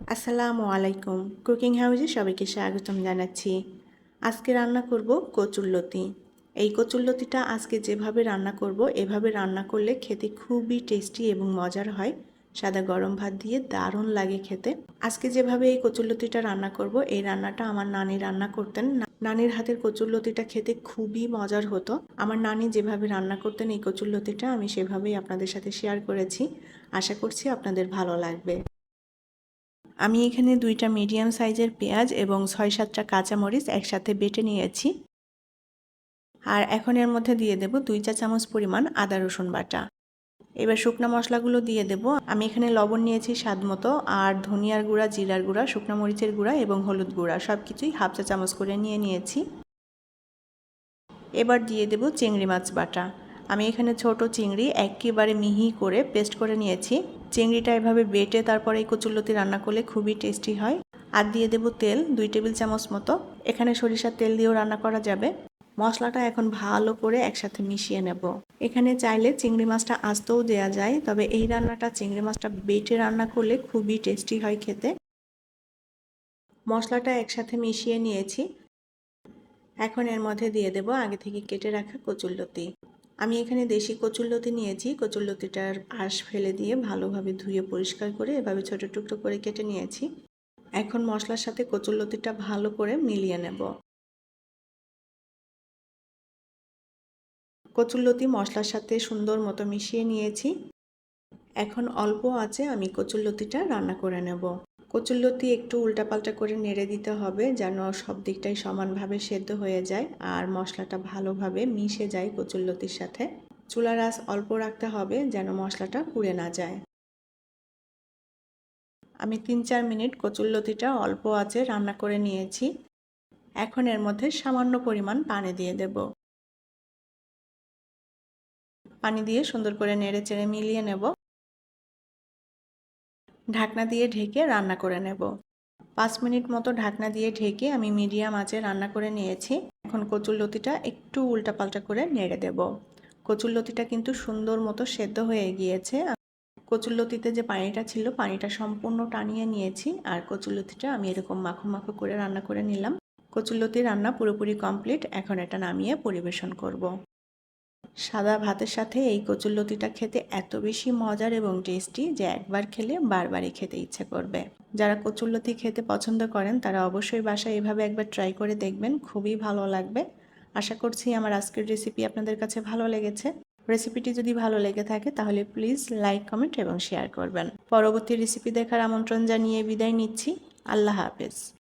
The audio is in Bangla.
আসসালামু আলাইকুম। কুকিং হাউসে সবাইকে স্বাগতম জানাচ্ছি। আজকে রান্না করব কচুরলতি। এই কচুরলতিটা আজকে যেভাবে রান্না করব এভাবে রান্না করলে খেতে খুবই টেস্টি এবং মজার হয়। সাদা গরম ভাত দিয়ে দারুণ লাগে খেতে। আজকে যেভাবে এই কচুরলতিটা রান্না করব এই রান্নাটা আমার নানি রান্না করতেন। নানির হাতের কচুরলতিটা খেতে খুবই মজার হতো। আমার নানি যেভাবে রান্না করতেন এই কচুরলতিটা আমি সেভাবেই আপনাদের সাথে শেয়ার করেছি। আশা করছি আপনাদের ভালো লাগবে। আমি এখানে 2টা মিডিয়াম সাইজের পেঁয়াজ এবং 6-7টা কাঁচামরিচ একসাথে বেটে নিয়েছি। আর এখন এর মধ্যে দিয়ে দেব 2 চা চামচ পরিমাণ আদা রসুন বাটা। এবার শুকনো মশলাগুলো দিয়ে দেব। আমি এখানে লবণ নিয়েছি স্বাদ মতো, আর ধনিয়ার গুঁড়া, জিরার গুঁড়া, শুকনো মরিচের গুঁড়া এবং হলুদ গুঁড়া সব কিছুই হাফ চা চামচ করে নিয়েছি। এবার দিয়ে দেব চিংড়ি মাছ বাটা। আমি এখানে ছোট চিংড়ি একেবারে মিহি করে পেস্ট করে নিয়েছি। চিংড়িটা এভাবে বেটে তারপরে এই কচুরলতি রান্না করলে খুবই টেস্টি হয়। আর দিয়ে দেব তেল 2 টেবিল চামচ মতো। এখানে সরিষার তেল দিয়েও রান্না করা যাবে। মশলাটা এখন ভালো করে একসাথে মিশিয়ে নেব। এখানে চাইলে চিংড়ি মাছটা আস্তেও দেওয়া যায়, তবে এই রান্নাটা চিংড়ি মাছটা বেটে রান্না করলে খুবই টেস্টি হয় খেতে। মশলাটা একসাথে মিশিয়ে নিয়েছি। এখন এর মধ্যে দিয়ে দেব আগে থেকে কেটে রাখা কচুরলতি। আমি এখানে দেশি কচুরলতি নিয়েছি। কচুরলতিটার আঁশ ফেলে দিয়ে ভালোভাবে ধুয়ে পরিষ্কার করে এভাবে ছোট টুকরো করে কেটে নিয়েছি। এখন মশলার সাথে কচুরলতিটা ভালো করে মিলিয়ে নেব। কচুরলতি মশলার সাথে সুন্দর মতো মিশিয়ে নিয়েছি। এখন অল্প আঁচে আমি কচুরলতিটা রান্না করে নেব। কচুরলতি একটু উল্টাপাল্টা করে নেড়ে দিতে হবে যেন সব দিকটাই সমানভাবে সেদ্ধ হয়ে যায় আর মশলাটা ভালোভাবে মিশে যায় কচুরলতির সাথে। চুলার আঁচ অল্প রাখতে হবে যেন মশলাটা পুড়ে না যায়। আমি 3-4 মিনিট কচুরলতিটা অল্প আঁচে রান্না করে নিয়েছি। এখন এর মধ্যে সামান্য পরিমাণ পানি দিয়ে দেব। পানি দিয়ে সুন্দর করে নেড়েচেড়ে মিলিয়ে নেব। ঢাকনা দিয়ে ঢেকে রান্না করে নেব। 5 মিনিট মতো ঢাকনা দিয়ে ঢেকে আমি মিডিয়াম আঁচে রান্না করে নিয়েছি। এখন কচুরলতিটা একটু উল্টাপাল্টা করে নেড়ে দেব। কচুরলতিটা কিন্তু সুন্দর মতো সেদ্ধ হয়ে গিয়েছে। কচুরলতিতে যে পানিটা ছিল পানিটা সম্পূর্ণ টানিয়ে নিয়েছি, আর কচুরলতিটা আমি এরকম মাখো মাখো করে রান্না করে নিলাম। কচুরলতি রান্না পুরোপুরি কমপ্লিট। এখন এটা নামিয়ে পরিবেশন করব। সাদা ভাতের সাথে এই কচুরলতিটা খেতে এত বেশি মজার এবং টেস্টি যে একবার খেলে বারবারই খেতে ইচ্ছে করবে। যারা কচুরলতি খেতে পছন্দ করেন তারা অবশ্যই বাসায় এভাবে একবার ট্রাই করে দেখবেন, খুবই ভালো লাগবে। আশা করছি আমার আজকের রেসিপি আপনাদের কাছে ভালো লেগেছে। রেসিপিটি যদি ভালো লেগে থাকে তাহলে প্লিজ লাইক, কমেন্ট এবং শেয়ার করবেন। পরবর্তী রেসিপি দেখার আমন্ত্রণ জানিয়ে বিদায় নিচ্ছি। আল্লাহ হাফেজ।